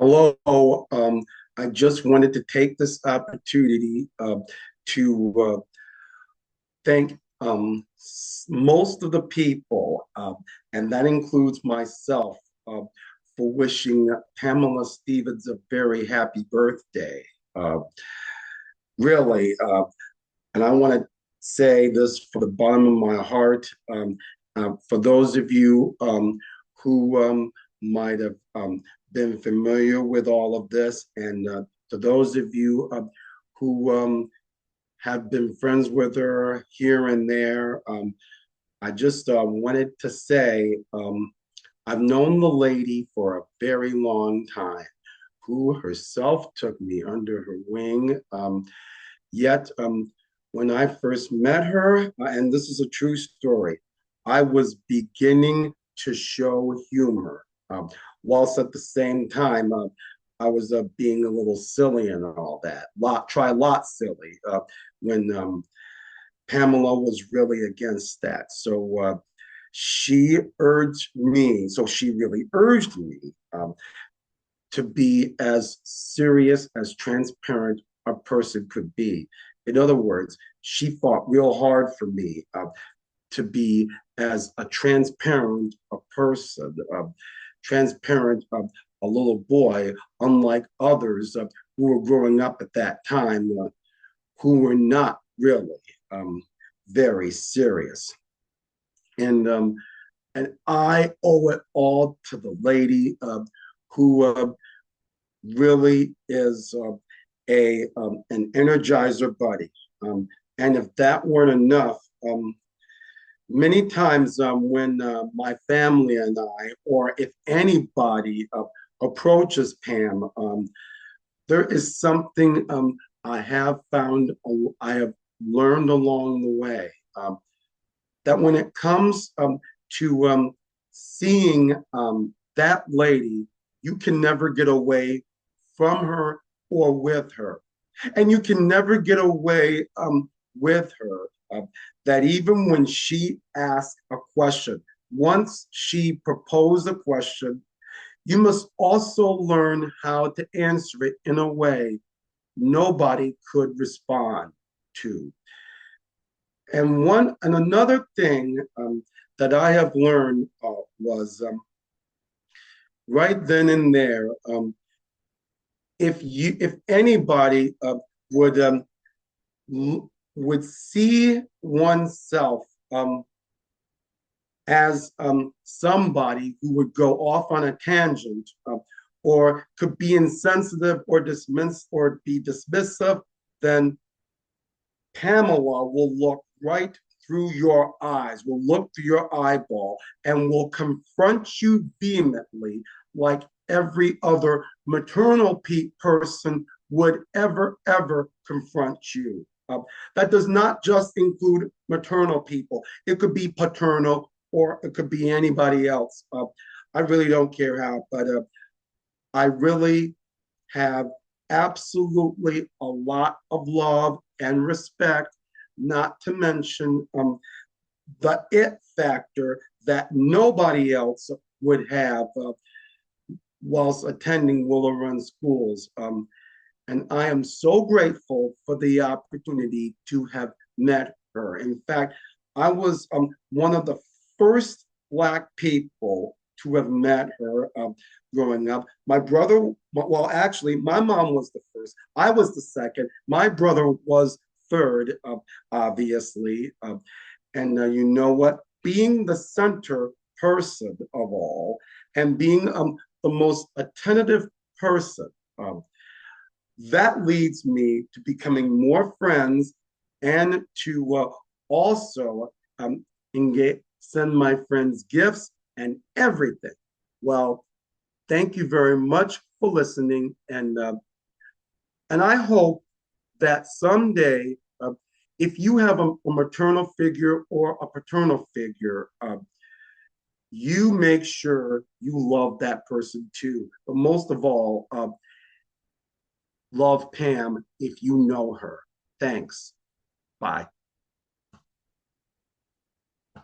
Hello. I just wanted to take this opportunity to thank most of the people, and that includes myself, for wishing Pamela Stevens a very happy birthday. Uh, really, and I want to say this for the bottom of my heart. For those of you who might have been familiar with all of this, and to those of you who have been friends with her here and there, I just wanted to say I've known the lady for a very long time, who herself took me under her wing. Yet, when I first met her, and this is a true story, I was beginning to show humor, whilst at the same time, I was being a little silly and all that. Try lot silly when Pamela was really against that. So she really urged me to be as serious, as transparent a person could be. In other words, she fought real hard for me to be as a transparent a person, transparent a little boy, unlike others who were growing up at that time, who were not really um, very serious. And and I owe it all to the lady who really is a an energizer buddy. And if that weren't enough, many times when my family and I, or if anybody approaches Pam, there is something I have found, I have learned along the way, that when it comes to seeing that lady, you can never get away from her or with her. And you can never get away with her. That even when she asked a question, once she proposed a question, you must also learn how to answer it in a way nobody could respond to. And another thing that I have learned was right then and there. If anybody would would see oneself as somebody who would go off on a tangent, or could be insensitive or dismiss or be dismissive, then Pamela will look right through your eyes, will look through your eyeball, and will confront you vehemently, like every other maternal person would ever confront you. That does not just include maternal people. It could be paternal, or it could be anybody else. I really don't care how, but I really have absolutely a lot of love and respect, not to mention the it factor that nobody else would have whilst attending Willow Run schools. And I am so grateful for the opportunity to have met her. In fact, I was one of the first Black people to have met her growing up. My brother, well, actually, my mom was the first. I was the second. My brother was third, obviously. And you know what? Being the center person of all, and being the most attentive person, that leads me to becoming more friends, and to also engage, send my friends gifts and everything. Well, thank you very much for listening, and I hope that someday, if you have a maternal figure or a paternal figure, you make sure you love that person too. But most of all, love Pam if you know her. Thanks. Bye.